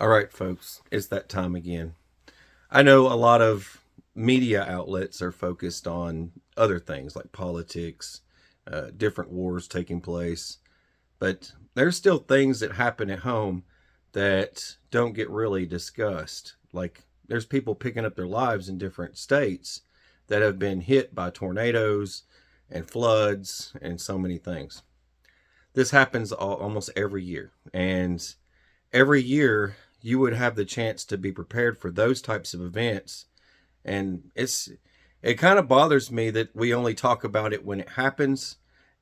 All right, folks, it's that time again. I know a lot of media outlets are focused on other things like politics, different wars taking place, but there's still things that happen at home that don't get really discussed. Like there's people picking up their lives in different states that have been hit by tornadoes and floods and so many things. This happens almost every year, and every year you would have the chance to be prepared for those types of events. And it kind of bothers me that we only talk about it when it happens,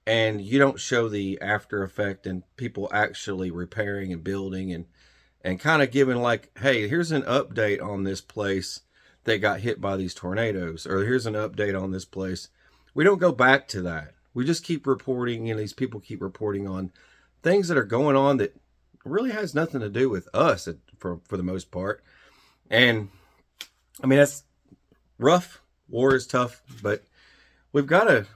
and you don't show the after effect and people actually repairing and building and kind of giving like, hey, here's an update on this place that got hit by these tornadoes, or here's an update on this place. We don't go back to that. We just keep reporting, and these people keep reporting on things that are going on that really has nothing to do with us for the most part. And I mean, that's rough. War is tough, but we've got to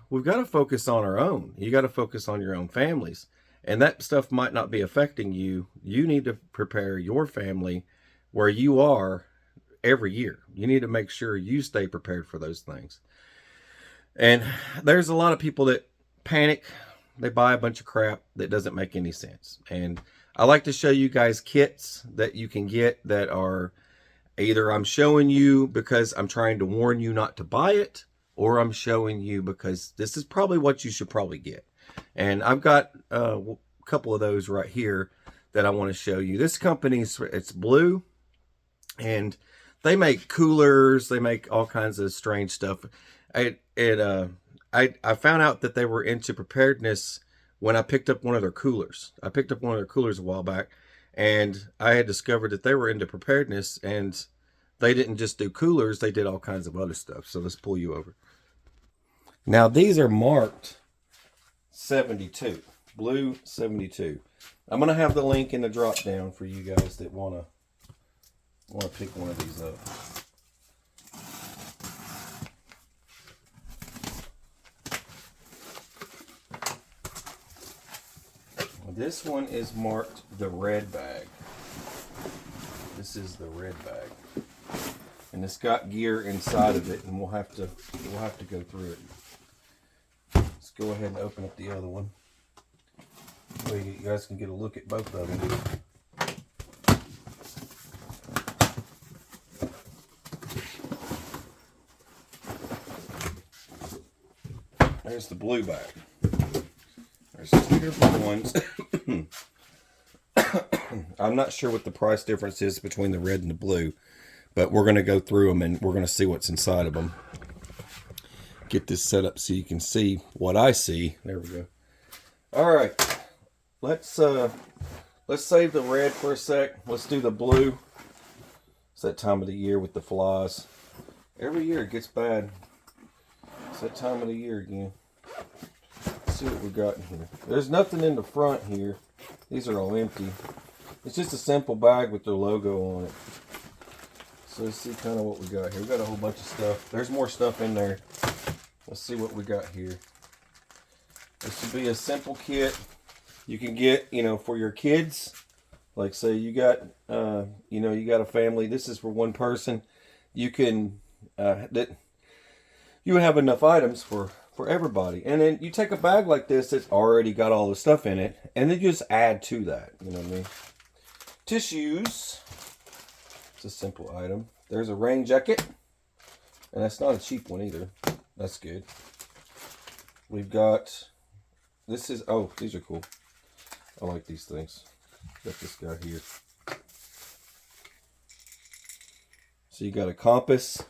focus on our own. You got to focus on your own families, and that stuff might not be affecting you. You need to prepare your family where you are every year. You need to make sure you stay prepared for those things. And there's a lot of people that panic. They buy a bunch of crap that doesn't make any sense. And I like to show you guys kits that you can get that are either I'm showing you because I'm trying to warn you not to buy it, or I'm showing you because this is probably what you should probably get. And I've got a couple of those right here that I want to show you. This company's, it's Blue, and they make coolers. They make all kinds of strange stuff. I found out that they were into preparedness when I picked up one of their coolers. I picked up one of their coolers a while back, and I had discovered that they were into preparedness, and they didn't just do coolers, they did all kinds of other stuff. So let's pull you over. Now these are marked 72, Blue 72. I'm going to have the link in the drop down for you guys that want to pick one of these up. This one is marked the red bag. This is the red bag, and it's got gear inside of it, and we'll have to go through it. Let's go ahead and open up the other one so you guys can get a look at both of them. There's the blue bag. There's two different ones. I'm not sure what the price difference is between the red and the blue, but we're going to go through them and we're going to see what's inside of them. Get this set up so you can see what I see. There we go. All right, let's save the red for a sec. Let's do the blue. It's that time of the year with the flies. Every year it gets bad. It's that time of the year again. Let's see what we got in here. There's nothing in the front here. These are all empty. It's just a simple bag with their logo on it. So let's see kind of what we got here. We got a whole bunch of stuff. There's more stuff in there. Let's see what we got here. This would be a simple kit you can get, for your kids. Like say you got, you got a family. This is for one person. You can, you would have enough items for everybody. And then you take a bag like this that's already got all the stuff in it, and then you just add to that. You know what I mean? Tissues. It's a simple item. There's a rain jacket, and that's not a cheap one either. That's good. We've got, these are cool. I like these things. Got this guy here. So you got a compass.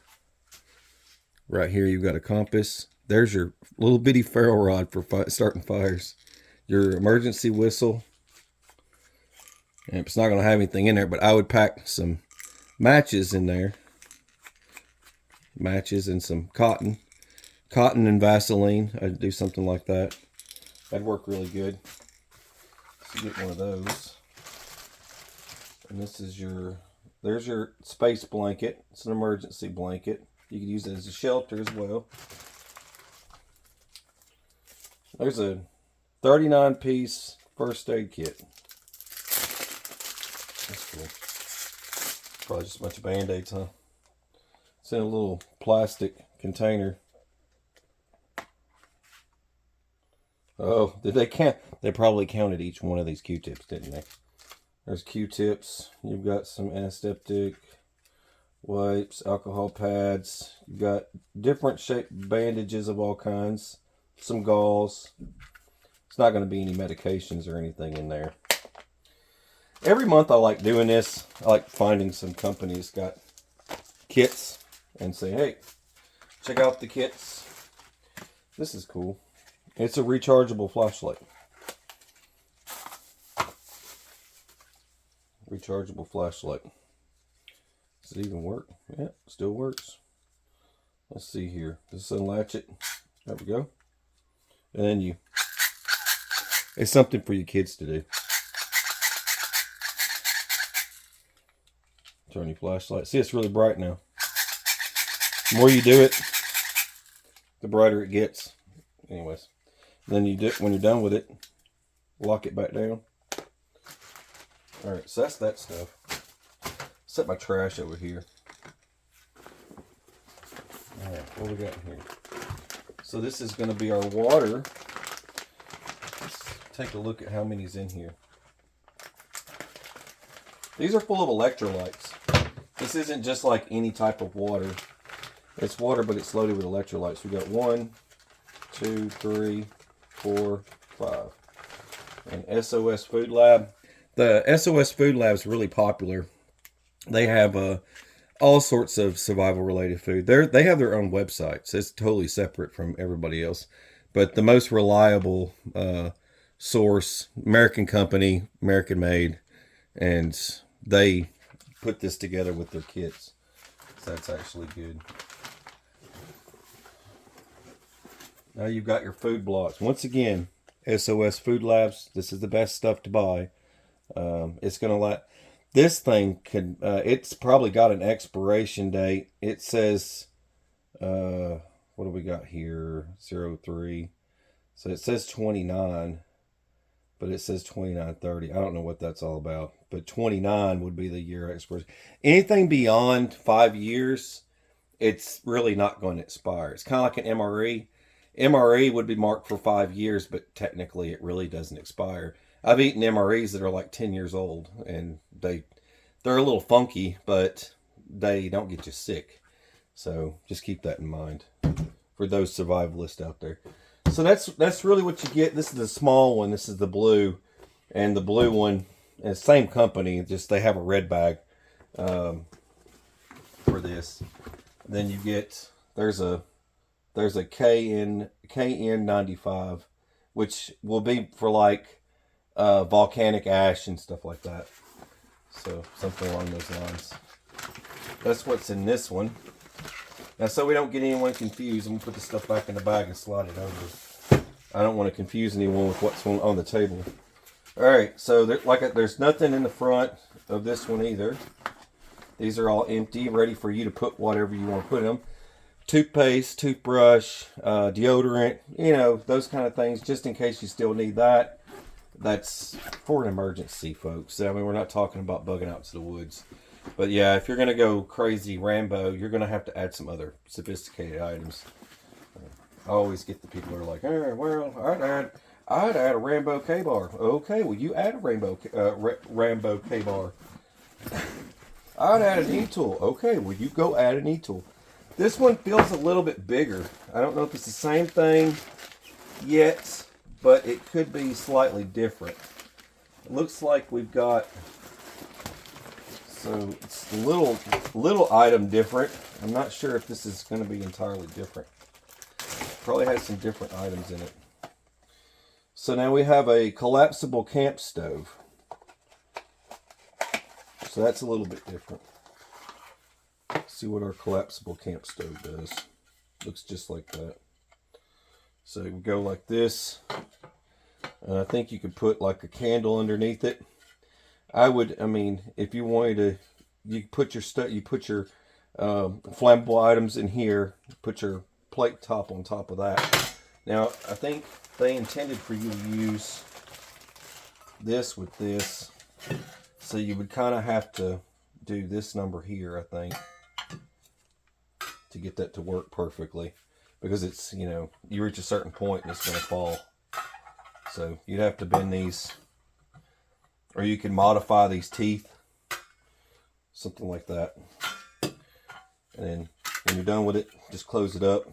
Right here you've got a compass. There's your little bitty ferro rod for starting fires. Your emergency whistle. And it's not going to have anything in there, but I would pack some matches in there. Matches and some cotton. Cotton and Vaseline. I'd do something like that. That'd work really good. So get one of those. And this is there's your space blanket. It's an emergency blanket. You could use it as a shelter as well. There's a 39-piece first aid kit. That's cool. Probably just a bunch of Band-Aids, huh? It's in a little plastic container. Oh, did they count? They probably counted each one of these Q-tips, didn't they? There's Q-tips. You've got some antiseptic, wipes, alcohol pads. You've got different shaped bandages of all kinds. Some gauze. It's not going to be any medications or anything in there. Every month I like doing this. I like finding some companies got kits and say, hey, check out the kits. This is cool. It's a rechargeable flashlight. Rechargeable flashlight. Does it even work? Yeah, it still works. Let's see here. Just unlatch it. There we go. And then it's something for your kids to do. Turn your flashlight. See, it's really bright now. The more you do it, the brighter it gets. Anyways, then you do it when you're done with it. Lock it back down. All right, so that's that stuff. Set my trash over here. All right, what we got in here? So this is going to be our water. Let's take a look at how many's in here. These are full of electrolytes. This isn't just like any type of water. It's water, but it's loaded with electrolytes. We got 1, 2, 3, 4, 5. And SOS Food Lab. The SOS Food Lab is really popular. They have all sorts of survival-related food. They have their own websites. It's totally separate from everybody else. But the most reliable source, American company, American made, and they put this together with their kits. So that's actually good. Now you've got your food blocks. Once again, SOS Food Labs. This is the best stuff to buy. It's going to let... This thing can... it's probably got an expiration date. It says... what do we got here? 03. So it says 29. But it says 2930. I don't know what that's all about. But 29 would be the year expiration. Anything beyond 5 years, it's really not going to expire. It's kind of like an MRE. MRE would be marked for 5 years, but technically it really doesn't expire. I've eaten MREs that are like 10 years old, and they're a little funky, but they don't get you sick. So just keep that in mind for those survivalists out there. So that's really what you get. This is the small one. This is the blue, and the blue one, and same company, just they have a red bag for this. Then you get there's a KN95, which will be for like volcanic ash and stuff like that. So something along those lines. That's what's in this one. Now, so we don't get anyone confused, I'm going to put the stuff back in the bag and slide it over. I don't want to confuse anyone with what's on the table. Alright, so there's nothing in the front of this one either. These are all empty, ready for you to put whatever you want to put in them. Toothpaste, toothbrush, deodorant, those kind of things, just in case you still need that. That's for an emergency, folks. I mean, we're not talking about bugging out to the woods. But yeah, if you're going to go crazy Rambo, you're going to have to add some other sophisticated items. I always get the people who are like, well, I'd add a Rambo K-bar. Okay, well, you add a Rambo K-bar. I'd add an E-tool. Okay, well, you go add an E-tool. This one feels a little bit bigger. I don't know if it's the same thing yet, but it could be slightly different. It looks like we've got... So it's a little item different. I'm not sure if this is going to be entirely different. Probably has some different items in it. So now we have a collapsible camp stove. So that's a little bit different. Let's see what our collapsible camp stove does. Looks just like that. So we go like this. And I think you could put like a candle underneath it. If you wanted to, you put your stuff, you put your flammable items in here, put your plate top on top of that. Now, I think they intended for you to use this with this, so you would kind of have to do this number here, I think, to get that to work perfectly, because it's, you know, you reach a certain point and it's going to fall. So you'd have to bend these, or you can modify these teeth, something like that. And then when you're done with it, just close it up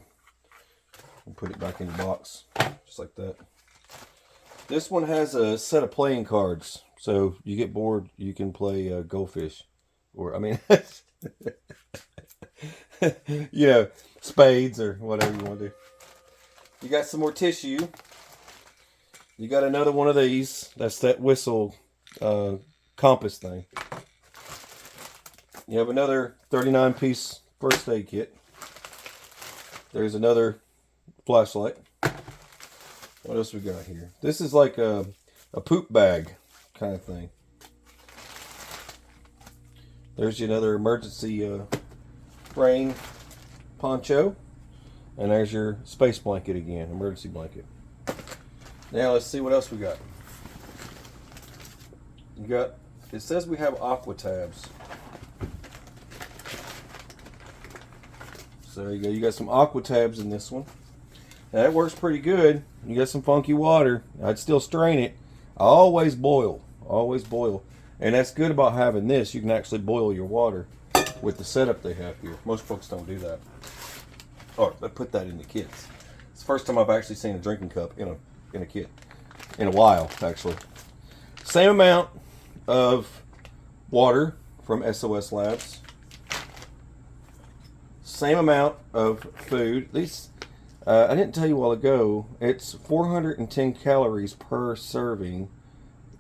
and put it back in the box, just like that. This one has a set of playing cards, so you get bored, you can play goldfish, or I mean, you know, spades or whatever you want to do. You got some more tissue. You got another one of these. That's that whistle compass thing. You have another 39-piece first aid kit. There's another flashlight. What else we got here? This is like a poop bag kind of thing. There's another emergency rain poncho. And there's your space blanket again, emergency blanket. Now let's see what else we got. You got, it says we have aqua tabs. So there you go. You got some aqua tabs in this one. Now that works pretty good. You got some funky water. I'd still strain it. I always boil. Always boil. And that's good about having this. You can actually boil your water with the setup they have here. Most folks don't do that. Or they put that in the kits. It's the first time I've actually seen a drinking cup in a kit. In a while, actually. Same amount of water from SOS Labs. Same amount of food. These, I didn't tell you a while ago, it's 410 calories per serving.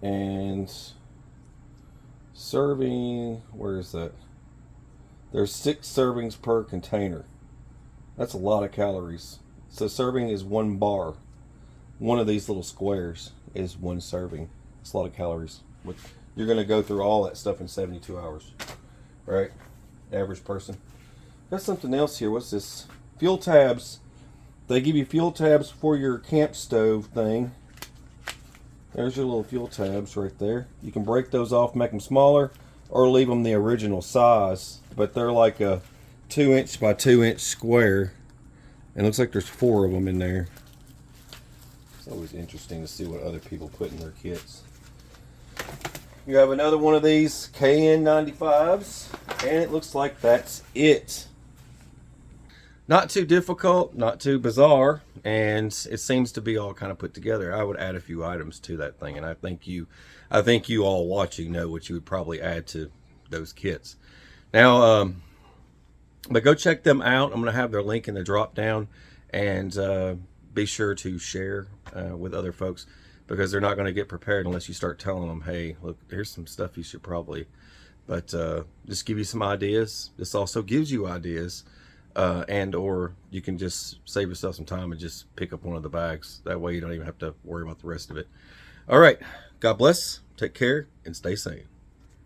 And serving, where is that? There's 6 servings per container. That's a lot of calories. So serving is 1 bar. One of these little squares is 1 serving. It's a lot of calories. You're going to go through all that stuff in 72 hours. Right? Average person. Got something else here. What's this? Fuel tabs. They give you fuel tabs for your camp stove thing. There's your little fuel tabs right there. You can break those off, make them smaller, or leave them the original size. But they're like a 2-inch by 2-inch square. And it looks like there's 4 of them in there. It's always interesting to see what other people put in their kits. You have another one of these KN95s, and it looks like that's it. Not too difficult, not too bizarre, and it seems to be all kind of put together. I would add a few items to that thing, and I think you all watching know what you would probably add to those kits. Now, but go check them out. I'm going to have their link in the drop down, and be sure to share with other folks, because they're not going to get prepared unless you start telling them, hey, look, here's some stuff you should probably, but just give you some ideas. This also gives you ideas, and or you can just save yourself some time and just pick up one of the bags. That way you don't even have to worry about the rest of it. All right. God bless. Take care and stay safe.